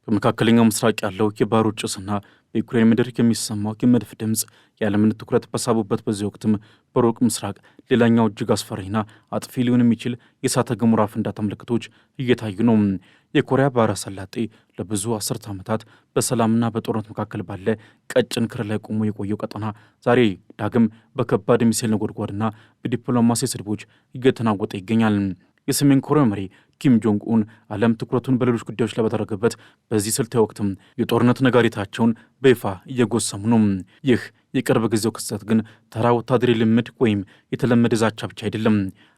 በመካከለኛው ምስራቅ ያለው የባህር ጭስና በዩክሬን ምድር የሚሰማው የመድፍ ድምፅ የዓለምን ትኩረት በሳቡበት በዚህ ወቅትም በሩቅ ምስራቅ ሌላኛው እጅግ አስፈሪና አጥፊ ሊሆን የሚችል የእሳተ ገሞራ ፍንዳታ ምልክቶች እየታዩ ነው። የኮሪያ ባህረ ሰላጤ ለብዙ አስርተ ዓመታት በሰላምና በጦርነት መካከል ባለ ቀጭን ክር ላይ ቆሞ የቆየው ቀጠና ዛሬ ዳግም በከባድ ሚሳኤል ነጎድጓድና በዲፕሎማሲ ስድቦች እየተናወጠ ይገኛል። የሰሜን ኮሪያ መሪ ኪም ጆንግ ኡን ዓለም ትኩረቱን በሌሎች ጉዳዮች ላይ በተደረገበት በዚህ ስልታዊ ወቅትም የጦርነት ነጋሪታቸውን በይፋ እየጎሰሙ ነው። ይህ የቅርብ ጊዜው ክስተት ግን ተራ ወታደራዊ ልምድ ወይም የተለመደ ዛቻ ብቻ አይደለም።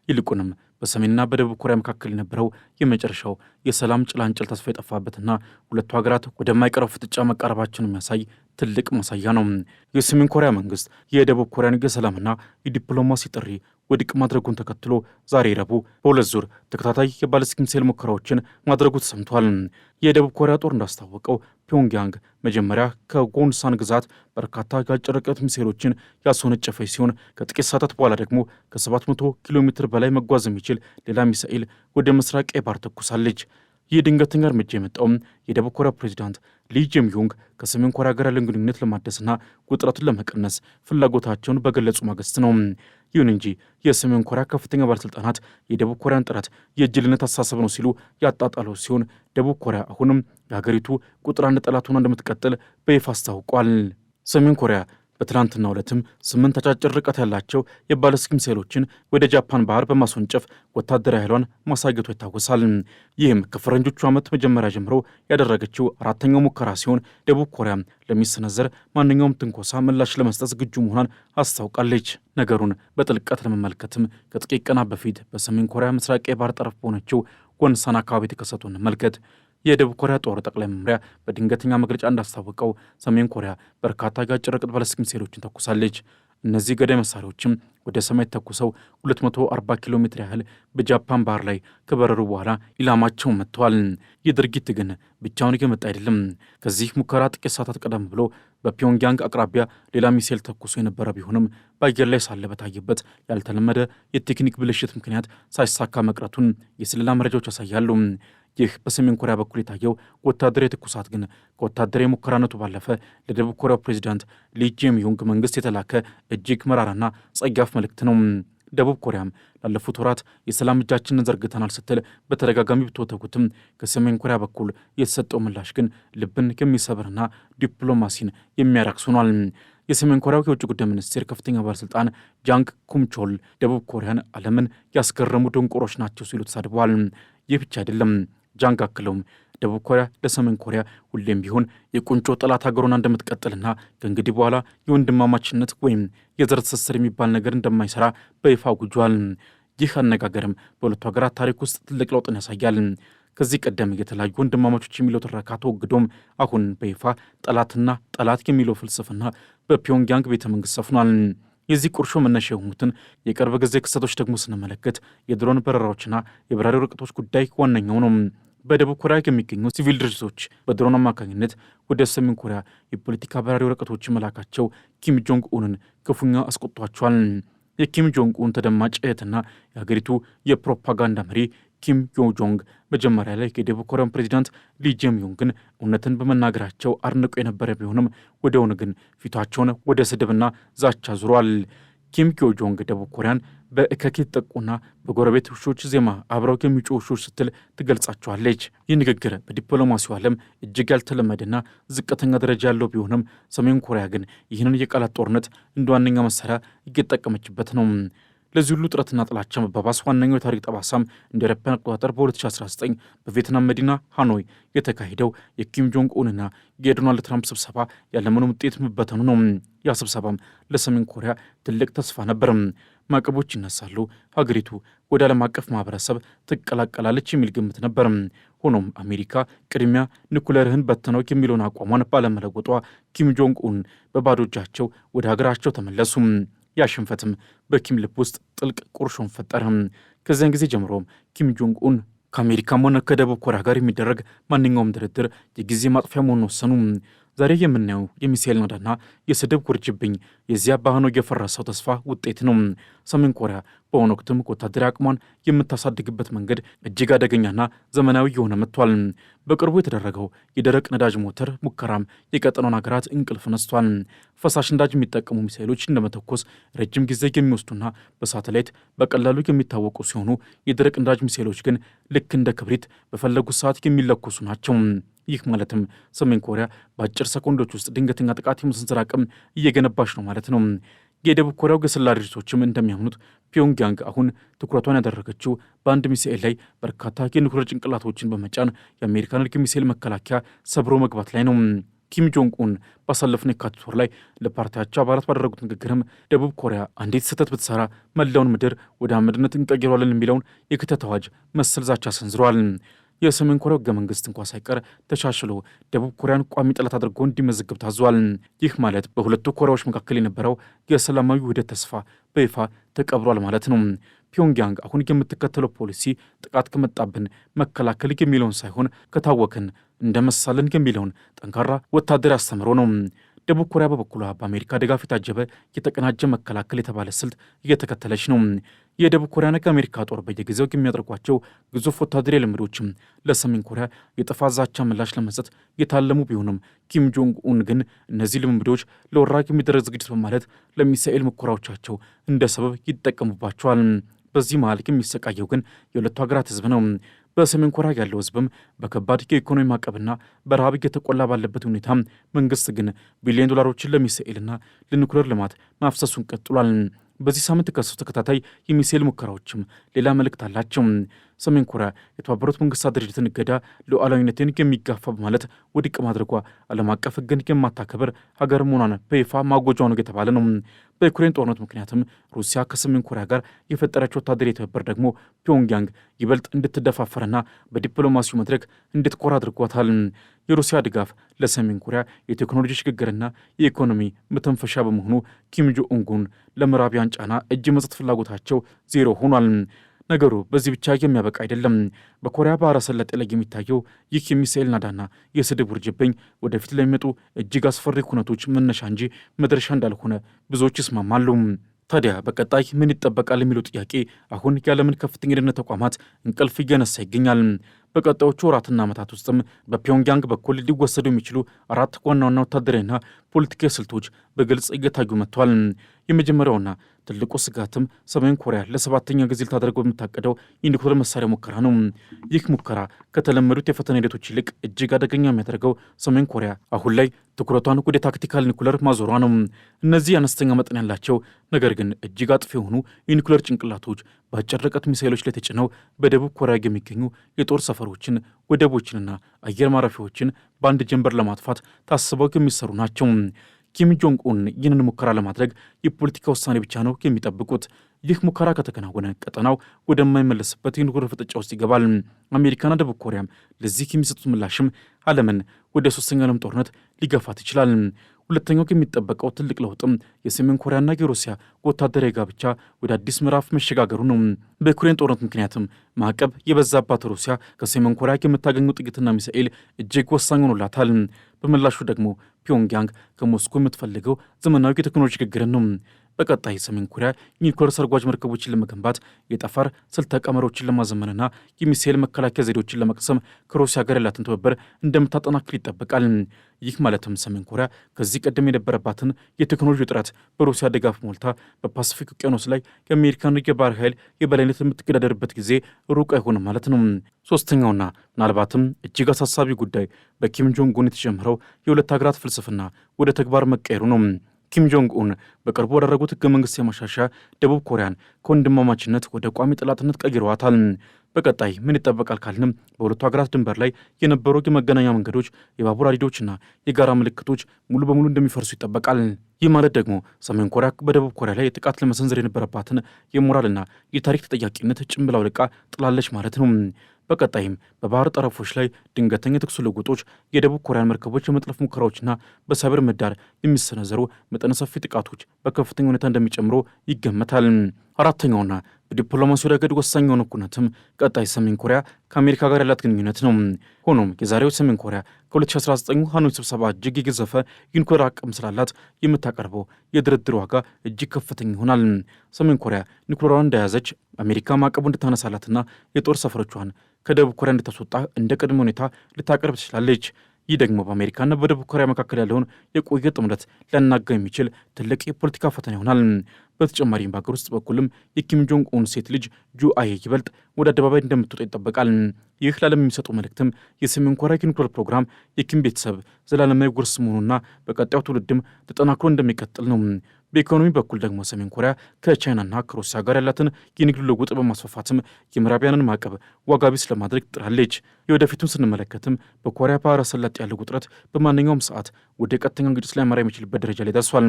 ይልቁንም በሰሜንና በደቡብ ኮሪያ መካከል የነበረው የመጨረሻው የሰላም ጭላንጭል ተስፋ የጠፋበትና ሁለቱ ሀገራት ወደማይቀረው ፍጥጫ መቃረባቸውን የሚያሳይ ትልቅ ማሳያ ነው። የሰሜን ኮሪያ መንግስት የደቡብ ኮሪያን የሰላምና የዲፕሎማሲ ጥሪ ውድቅ ማድረጉን ተከትሎ ዛሬ ረቡዕ በሁለት ዙር ተከታታይ የባለስቲክ ሚሳኤል ሙከራዎችን ማድረጉ ተሰምቷል። የደቡብ ኮሪያ ጦር እንዳስታወቀው ፒዮንግያንግ መጀመሪያ ከጎንሳን ግዛት በርካታ የአጭር ርቀት ሚሳኤሎችን ያስወነጨፈች ሲሆን ከጥቂት ሰዓታት በኋላ ደግሞ ከ700 ኪሎ ሜትር በላይ መጓዝ የሚችል ሌላ ሚሳኤል ወደ ምስራቅ ቀይ ባህር ተኩሳለች። ይህ ድንገተኛ እርምጃ የመጣውም የደቡብ ኮሪያ ፕሬዚዳንት ሊ ጄሚዮንግ ከሰሜን ኮሪያ ጋር ያለን ግንኙነት ለማደስና ውጥረቱን ለመቀነስ ፍላጎታቸውን በገለጹ ማግስት ነው። ይሁን እንጂ የሰሜን ኮሪያ ከፍተኛ ባለሥልጣናት የደቡብ ኮሪያን ጥረት የጅልነት አስተሳሰብ ነው ሲሉ ያጣጣሉ ሲሆን ደቡብ ኮሪያ አሁንም የሀገሪቱ ቁጥር አንድ ጠላት ሆና እንደምትቀጥል በይፋ አስታውቋል። ሰሜን ኮሪያ በትናንትናው ዕለትም 8 አጫጭር ርቀት ያላቸው የባለስቲክ ሚሳኤሎችን ወደ ጃፓን ባህር በማስወንጨፍ ወታደራዊ ኃይሏን ማሳየቷ ይታወሳል። ይህም ከፈረንጆቹ ዓመት መጀመሪያ ጀምሮ ያደረገችው አራተኛው ሙከራ ሲሆን ደቡብ ኮሪያ ለሚሰነዘር ማንኛውም ትንኮሳ ምላሽ ለመስጠት ዝግጁ መሆኗን አስታውቃለች። ነገሩን በጥልቀት ለመመልከትም ከጥቂት ቀናት በፊት በሰሜን ኮሪያ ምስራቅ የባህር ጠረፍ በሆነችው ወንሳን አካባቢ የተከሰቱ እንመልከት። የደቡብ ኮሪያ ጦር ጠቅላይ መምሪያ በድንገተኛ መግለጫ እንዳስታወቀው ሰሜን ኮሪያ በርካታ የአጭር ርቀት ባለስቲክ ሚሳኤሎችን ተኩሳለች። እነዚህ ገዳይ መሳሪያዎችም ወደ ሰማይ ተኩሰው 240 ኪሎ ሜትር ያህል በጃፓን ባህር ላይ ከበረሩ በኋላ ኢላማቸውን መጥተዋል። ይህ ድርጊት ግን ብቻውን የመጣ አይደለም። ከዚህ ሙከራ ጥቂት ሰዓታት ቀደም ብሎ በፒዮንግያንግ አቅራቢያ ሌላ ሚሳኤል ተኩሶ የነበረ ቢሆንም በአየር ላይ ሳለ በታየበት ያልተለመደ የቴክኒክ ብልሽት ምክንያት ሳይሳካ መቅረቱን የስለላ መረጃዎች ያሳያሉ። ይህ በሰሜን ኮሪያ በኩል የታየው ወታደራዊ ትኩሳት ግን ከወታደራዊ ሙከራነቱ ባለፈ ለደቡብ ኮሪያው ፕሬዚዳንት ሊ ጄሚዮንግ መንግስት የተላከ እጅግ መራራና ጸያፍ መልእክት ነው። ደቡብ ኮሪያም ላለፉት ወራት የሰላም እጃችንን ዘርግተናል ስትል በተደጋጋሚ ብትወተጉትም ከሰሜን ኮሪያ በኩል የተሰጠው ምላሽ ግን ልብን የሚሰብርና ዲፕሎማሲን የሚያረክስ ሆኗል። የሰሜን ኮሪያው የውጭ ጉዳይ ሚኒስቴር ከፍተኛ ባለሥልጣን ጃንግ ኩምቾል ደቡብ ኮሪያን ዓለምን ያስገረሙ ደንቆሮች ናቸው ሲሉ ተሳድበዋል። ይህ ብቻ አይደለም። ጃንግ አክለውም ደቡብ ኮሪያ ለሰሜን ኮሪያ ሁሌም ቢሆን የቁንጮ ጠላት ሀገሯን እንደምትቀጥልና ከእንግዲህ በኋላ የወንድማማችነት ወይም የዘር ትስስር የሚባል ነገር እንደማይሰራ በይፋ አውጇል። ይህ አነጋገርም በሁለቱ ሀገራት ታሪክ ውስጥ ትልቅ ለውጥን ያሳያል። ከዚህ ቀደም የተለያዩ ወንድማማቾች የሚለው ትረካ ተወግዶም አሁን በይፋ ጠላትና ጠላት የሚለው ፍልስፍና በፒዮንግያንግ ቤተ መንግስት ሰፍኗል። የዚህ ቁርሾ መነሻ የሆኑትን የቅርብ ጊዜ ክስተቶች ደግሞ ስንመለከት የድሮን በረራዎችና የበራሪ ርቀቶች ጉዳይ ዋነኛው ነው። በደቡብ ኮሪያ የሚገኙ ሲቪል ድርጅቶች በድሮን አማካኝነት ወደ ሰሜን ኮሪያ የፖለቲካ በራሪ ርቀቶች መላካቸው ኪም ጆንግ ኡንን ክፉኛ አስቆጥቷቸዋል። የኪም ጆንግ ኡን ተደማጭ እህትና የሀገሪቱ የፕሮፓጋንዳ መሪ ኪም ዮጆንግ መጀመሪያ ላይ የደቡብ ኮሪያን ፕሬዚዳንት ሊ ጄሚዮንግን እውነትን በመናገራቸው አድንቆ የነበረ ቢሆንም ወዲያውኑ ግን ፊታቸውን ወደ ስድብና ዛቻ ዙሯል። ኪም ዮጆንግ ደቡብ ኮሪያን በእከክ የተጠቁና በጎረቤት ውሾች ዜማ አብረው የሚጮሁ ውሾች ስትል ትገልጻቸዋለች። ይህ ንግግር በዲፕሎማሲው ዓለም እጅግ ያልተለመደና ዝቅተኛ ደረጃ ያለው ቢሆንም ሰሜን ኮሪያ ግን ይህንን የቃላት ጦርነት እንደ ዋነኛ መሳሪያ እየተጠቀመችበት ነው። ለዚህ ሁሉ ጥረትና ጥላቻ መባባስ ዋነኛው የታሪክ ጠባሳም እንደ አውሮፓውያን አቆጣጠር በ2019 በቪየትናም መዲና ሃኖይ የተካሄደው የኪም ጆንግ ኡንና የዶናልድ ትራምፕ ስብሰባ ያለምንም ውጤት መበተኑ ነው። ያ ስብሰባም ለሰሜን ኮሪያ ትልቅ ተስፋ ነበር። ማዕቀቦች ይነሳሉ፣ ሀገሪቱ ወደ ዓለም አቀፍ ማህበረሰብ ትቀላቀላለች የሚል ግምት ነበር። ሆኖም አሜሪካ ቅድሚያ ኒኩሌርህን በትነው የሚለውን አቋሟን ባለመለወጧ ኪም ጆንግ ኡን በባዶ እጃቸው ወደ ሀገራቸው ተመለሱ። ያ ሽንፈትም በኪም ልብ ውስጥ ጥልቅ ቁርሾን ፈጠረ። ከዚያን ጊዜ ጀምሮም ኪም ጆንግ ኡን ከአሜሪካም ሆነ ከደቡብ ኮሪያ ጋር የሚደረግ ማንኛውም ድርድር የጊዜ ማጥፊያ መሆኑን ወሰኑ። ዛሬ የምናየው የሚሳኤል ናዳና የስድብ ውርጅብኝ የዚያ ባህኖ የፈረሰው ተስፋ ውጤት ነው። ሰሜን ኮሪያ በአሁኑ ወቅትም ወታደራዊ አቅሟን የምታሳድግበት መንገድ እጅግ አደገኛና ዘመናዊ የሆነ መጥቷል። በቅርቡ የተደረገው የደረቅ ነዳጅ ሞተር ሙከራም የቀጠናውን ሀገራት እንቅልፍ ነስቷል። ፈሳሽ ነዳጅ የሚጠቀሙ ሚሳኤሎች እንደመተኮስ ረጅም ጊዜ የሚወስዱና በሳተላይት በቀላሉ የሚታወቁ ሲሆኑ የደረቅ ነዳጅ ሚሳኤሎች ግን ልክ እንደ ክብሪት በፈለጉት ሰዓት የሚለኮሱ ናቸው። ይህ ማለትም ሰሜን ኮሪያ በአጭር ሰኮንዶች ውስጥ ድንገተኛ ጥቃት የመሰንዘር አቅም እየገነባች ነው ማለት ነው። የደቡብ ኮሪያው የስለላ ድርጅቶችም እንደሚያምኑት ፒዮንግያንግ አሁን ትኩረቷን ያደረገችው በአንድ ሚሳኤል ላይ በርካታ የኒውክሌር ጭንቅላቶችን በመጫን የአሜሪካን ሚሳኤል መከላከያ ሰብሮ መግባት ላይ ነው። ኪም ጆንግ ኡን ባሳለፍነው የካቲት ወር ላይ ለፓርቲያቸው አባላት ባደረጉት ንግግርም ደቡብ ኮሪያ አንዲት ስህተት ብትሰራ መላውን ምድር ወደ አመድነት እንቀይሯለን የሚለውን የክተት አዋጅ መሰል ዛቻ ሰንዝረዋል። የሰሜን ኮሪያው ሕገ መንግስት እንኳ ሳይቀር ተሻሽሎ ደቡብ ኮሪያን ቋሚ ጠላት አድርጎ እንዲመዘግብ ታዟል። ይህ ማለት በሁለቱ ኮሪያዎች መካከል የነበረው የሰላማዊ ውህደት ተስፋ በይፋ ተቀብሯል ማለት ነው። ፒዮንግያንግ አሁን የምትከተለው ፖሊሲ ጥቃት ከመጣብን መከላከል የሚለውን ሳይሆን ከታወክን እንደመሳለን የሚለውን ጠንካራ ወታደራዊ አስተምሮ ነው። ደቡብ ኮሪያ በበኩሏ በአሜሪካ ድጋፍ የታጀበ የተቀናጀ መከላከል የተባለ ስልት እየተከተለች ነው። የደቡብ ኮሪያና የአሜሪካ ጦር በየጊዜው የሚያደርጓቸው ግዙፍ ወታደራዊ ልምዶችም ለሰሜን ኮሪያ የጥፋት ዛቻ ምላሽ ለመስጠት የታለሙ ቢሆንም ኪም ጆንግ ኡን ግን እነዚህ ልምምዶች ለወራቅ የሚደረግ ዝግጅት በማለት ለሚሳኤል ሙከራዎቻቸው እንደ ሰበብ ይጠቀሙባቸዋል። በዚህ መሃል የሚሰቃየው ግን የሁለቱ ሀገራት ህዝብ ነው። በሰሜን ኮሪያ ያለው ህዝብም በከባድ የኢኮኖሚ ማዕቀብና በረሃብ እየተቆላ ባለበት ሁኔታ መንግስት ግን ቢሊዮን ዶላሮችን ለሚሳኤልና ለኒውክሌር ልማት ማፍሰሱን ቀጥሏል። በዚህ ሳምንት የተከሰቱ ተከታታይ የሚሳኤል ሙከራዎችም ሌላ መልእክት አላቸው። ሰሜን ኮሪያ የተባበሩት መንግስታት ድርጅትን እገዳ ሉዓላዊነትን የሚጋፋ በማለት ውድቅ ማድረጓ ዓለም አቀፍ ህግን የማታከብር ሀገር መሆኗን በይፋ ማጎጇ ነው የተባለ ነው። በዩክሬን ጦርነት ምክንያትም ሩሲያ ከሰሜን ኮሪያ ጋር የፈጠረችው ወታደራዊ ትብብር ደግሞ ፒዮንግያንግ ይበልጥ እንድትደፋፈርና በዲፕሎማሲው መድረክ እንድትኮራ አድርጓታል። የሩሲያ ድጋፍ ለሰሜን ኮሪያ የቴክኖሎጂ ሽግግርና የኢኮኖሚ መተንፈሻ በመሆኑ ኪም ጆንግ ኡን ለምዕራቢያን ጫና እጅ መስጠት ፍላጎታቸው ዜሮ ሆኗል። ነገሩ በዚህ ብቻ የሚያበቃ አይደለም። በኮሪያ ባህረ ሰላጤ ላይ የሚታየው ይህ የሚሳኤል ናዳና የስድብ ውርጅብኝ ወደፊት ለሚመጡ እጅግ አስፈሪ ኩነቶች መነሻ እንጂ መድረሻ እንዳልሆነ ብዙዎች ይስማማሉ። ታዲያ በቀጣይ ምን ይጠበቃል የሚለው ጥያቄ አሁን የዓለምን ከፍተኛ የደህንነት ተቋማት እንቅልፍ እየነሳ ይገኛል። በቀጣዮቹ ወራትና ዓመታት ውስጥም በፒዮንግያንግ በኩል ሊወሰዱ የሚችሉ 4 ዋና ዋና ወታደራዊና ፖለቲካዊ ስልቶች በግልጽ እየታዩ መጥተዋል። የመጀመሪያውና ትልቁ ስጋትም ሰሜን ኮሪያ ለ7ኛ ጊዜ ልታደርገው የምታቀደው የኒውክሌር መሳሪያ ሙከራ ነው። ይህ ሙከራ ከተለመዱት የፈተና ሂደቶች ይልቅ እጅግ አደገኛ የሚያደርገው ሰሜን ኮሪያ አሁን ላይ ትኩረቷን ወደ ታክቲካል ኒውክሌር ማዞሯ ነው። እነዚህ አነስተኛ መጠን ያላቸው ነገር ግን እጅግ አጥፊ የሆኑ የኒውክሌር ጭንቅላቶች በአጭር ርቀት ሚሳኤሎች ላይ ተጭነው በደቡብ ኮሪያ የሚገኙ የጦር ሰፈሮችን፣ ወደቦችንና አየር ማረፊያዎችን በአንድ ጀንበር ለማጥፋት ታስበው የሚሰሩ ናቸው። ኪም ጆንግ ኡን ይህንን ሙከራ ለማድረግ የፖለቲካ ውሳኔ ብቻ ነው የሚጠብቁት። ይህ ሙከራ ከተከናወነ ቀጠናው ወደማይመለስበት የኒውክሌር ፍጥጫ ውስጥ ይገባል። አሜሪካና ደቡብ ኮሪያም ለዚህ የሚሰጡት ምላሽም ዓለምን ወደ 3ኛው ዓለም ጦርነት ሊገፋት ይችላል። ሁለተኛው የሚጠበቀው ትልቅ ለውጥም የሰሜን ኮሪያና የሩሲያ ወታደራዊ ጋብቻ ወደ አዲስ ምዕራፍ መሸጋገሩ ነው። በዩክሬን ጦርነት ምክንያትም ማዕቀብ የበዛባት ሩሲያ ከሰሜን ኮሪያ የምታገኘው ጥይትና ሚሳኤል እጅግ ወሳኝ ሆኖላታል። በምላሹ ደግሞ ፒዮንግያንግ ከሞስኮ የምትፈልገው ዘመናዊ የቴክኖሎጂ ሽግግርን ነው። በቀጣይ ሰሜን ኮሪያ የኒውክሌር ሰርጓጅ መርከቦችን ለመገንባት የጠፈር ስልተ ቀመሮችን ለማዘመንና የሚሳኤል መከላከያ ዘዴዎችን ለመቅሰም ከሩሲያ ጋር ያላትን ትብብር እንደምታጠናክር ይጠበቃል። ይህ ማለትም ሰሜን ኮሪያ ከዚህ ቀደም የነበረባትን የቴክኖሎጂ እጥረት በሩሲያ ድጋፍ ሞልታ በፓሲፊክ ውቅያኖስ ላይ የአሜሪካን የባህር ኃይል የበላይነት የምትገዳደርበት ጊዜ ሩቅ አይሆንም ማለት ነው። ሶስተኛውና ምናልባትም እጅግ አሳሳቢ ጉዳይ በኪም ጆንግ ኡን የተጀመረው የሁለት ሀገራት ፍልስፍና ወደ ተግባር መቀየሩ ነው። ኪም ጆንግ ኡን በቅርቡ ያደረጉት ህገ መንግስት የማሻሻያ ደቡብ ኮሪያን ከወንድማማችነት ወደ ቋሚ ጠላትነት ቀይረዋታል። በቀጣይ ምን ይጠበቃል ካልንም በሁለቱ ሀገራት ድንበር ላይ የነበሩ የመገናኛ መንገዶች፣ የባቡር ሀዲዶችና የጋራ ምልክቶች ሙሉ በሙሉ እንደሚፈርሱ ይጠበቃል። ይህ ማለት ደግሞ ሰሜን ኮሪያ በደቡብ ኮሪያ ላይ ጥቃት ለመሰንዘር የነበረባትን የሞራልና የታሪክ ተጠያቂነት ጭምብል አውልቃ ጥላለች ማለት ነው። በቀጣይም በባህር ጠረፎች ላይ ድንገተኛ የተኩስ ልውውጦች፣ የደቡብ ኮሪያን መርከቦች የመጥለፍ ሙከራዎችና በሳይበር ምህዳር የሚሰነዘሩ መጠነ ሰፊ ጥቃቶች በከፍተኛ ሁኔታ እንደሚጨምሩ ይገመታል። አራተኛውና በዲፕሎማሲው ረገድ ወሳኝ የሆነ ኩነትም ቀጣይ ሰሜን ኮሪያ ከአሜሪካ ጋር ያላት ግንኙነት ነው። ሆኖም የዛሬው ሰሜን ኮሪያ ከ2019 ሃኖይ ስብሰባ እጅግ የገዘፈ የኒውክሌር አቅም ስላላት የምታቀርበው የድርድር ዋጋ እጅግ ከፍተኛ ይሆናል። ሰሜን ኮሪያ ኒውክሌሯን እንደያዘች አሜሪካ ማዕቀቡ እንድታነሳላትና የጦር ሰፈሮቿን ከደቡብ ኮሪያ እንድታስወጣ እንደ ቅድመ ሁኔታ ልታቀርብ ትችላለች። ይህ ደግሞ በአሜሪካና በደቡብ ኮሪያ መካከል ያለውን የቆየ ጥምረት ሊያናጋ የሚችል ትልቅ የፖለቲካ ፈተና ይሆናል። በተጨማሪም በሀገር ውስጥ በኩልም የኪም ጆንግ ኡን ሴት ልጅ ጁ አይ ይበልጥ ወደ አደባባይ እንደምትወጣ ይጠበቃል። ይህ ለዓለም የሚሰጠው መልእክትም የሰሜን ኮሪያ የኒውክሌር ፕሮግራም የኪም ቤተሰብ ዘላለማዊ ውርስ መሆኑና በቀጣዩ ትውልድም ተጠናክሮ እንደሚቀጥል ነው። በኢኮኖሚ በኩል ደግሞ ሰሜን ኮሪያ ከቻይናና ከሩሲያ ጋር ያላትን የንግድ ልውውጥ በማስፋፋትም የምዕራቢያንን ማዕቀብ ዋጋ ቢስ ለማድረግ ጥራለች። የወደፊቱን ስንመለከትም በኮሪያ ባህረ ሰላጤ ያለው ውጥረት በማንኛውም ሰዓት ወደ ቀጥተኛ ግጭት ሊያመራ የሚችልበት ደረጃ ላይ ደርሷል።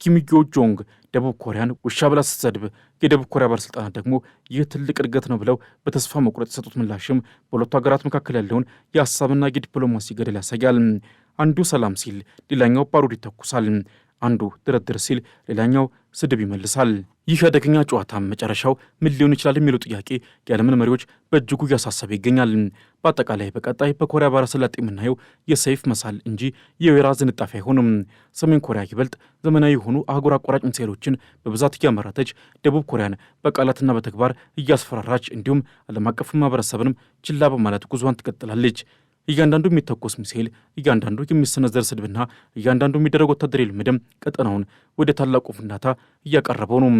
ኪም ዮ ጆንግ ደቡብ ኮሪያን ውሻ ብላ ስትሰድብ፣ የደቡብ ኮሪያ ባለሥልጣናት ደግሞ ይህ ትልቅ እድገት ነው ብለው በተስፋ መቁረጥ የሰጡት ምላሽም በሁለቱ ሀገራት መካከል ያለውን የሀሳብና የዲፕሎማሲ ገደል ያሳያል። አንዱ ሰላም ሲል ሌላኛው ባሩድ ይተኩሳል። አንዱ ድርድር ሲል ሌላኛው ስድብ ይመልሳል። ይህ አደገኛ ጨዋታም መጨረሻው ምን ሊሆን ይችላል የሚለው ጥያቄ የዓለምን መሪዎች በእጅጉ እያሳሰበ ይገኛል። በአጠቃላይ በቀጣይ በኮሪያ ባህረ ሰላጤ የምናየው የሰይፍ መሳል እንጂ የወይራ ዝንጣፊ አይሆንም። ሰሜን ኮሪያ ይበልጥ ዘመናዊ የሆኑ አህጉር አቋራጭ ሚሳኤሎችን በብዛት እያመረተች ደቡብ ኮሪያን በቃላትና በተግባር እያስፈራራች እንዲሁም ዓለም አቀፍ ማህበረሰብንም ችላ በማለት ጉዟን ትቀጥላለች። እያንዳንዱ የሚተኮስ ሚሳኤል፣ እያንዳንዱ የሚሰነዘር ስድብና እያንዳንዱ የሚደረግ ወታደራዊ ልምድም ቀጠናውን ወደ ታላቁ ፍንዳታ እያቀረበው ነው።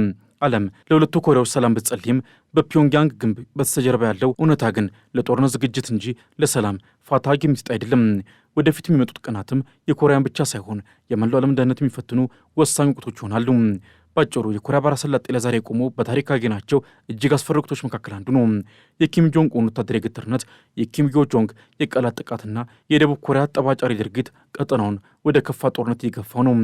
ዓለም ለሁለቱ ኮሪያዎች ሰላም ብትጸልይም በፒዮንግያንግ ግንብ በስተጀርባ ያለው እውነታ ግን ለጦርነት ዝግጅት እንጂ ለሰላም ፋታ የሚሰጥ አይደለም። ወደፊት የሚመጡት ቀናትም የኮሪያን ብቻ ሳይሆን የመላው ዓለም ደህንነት የሚፈትኑ ወሳኝ ወቅቶች ይሆናሉ። ባጭሩ የኮሪያ ባህረ ሰላጤ ለዛሬ የቆሙ በታሪክ ያገኘናቸው እጅግ አስፈሪ ወቅቶች መካከል አንዱ ነው። የኪም ጆንግ ኡን ወታደራዊ ግትርነት፣ የኪም ዮ ጆንግ የቃላት ጥቃትና የደቡብ ኮሪያ ጠባጫሪ ድርጊት ቀጠናውን ወደ ከፋ ጦርነት እየገፋው ነው።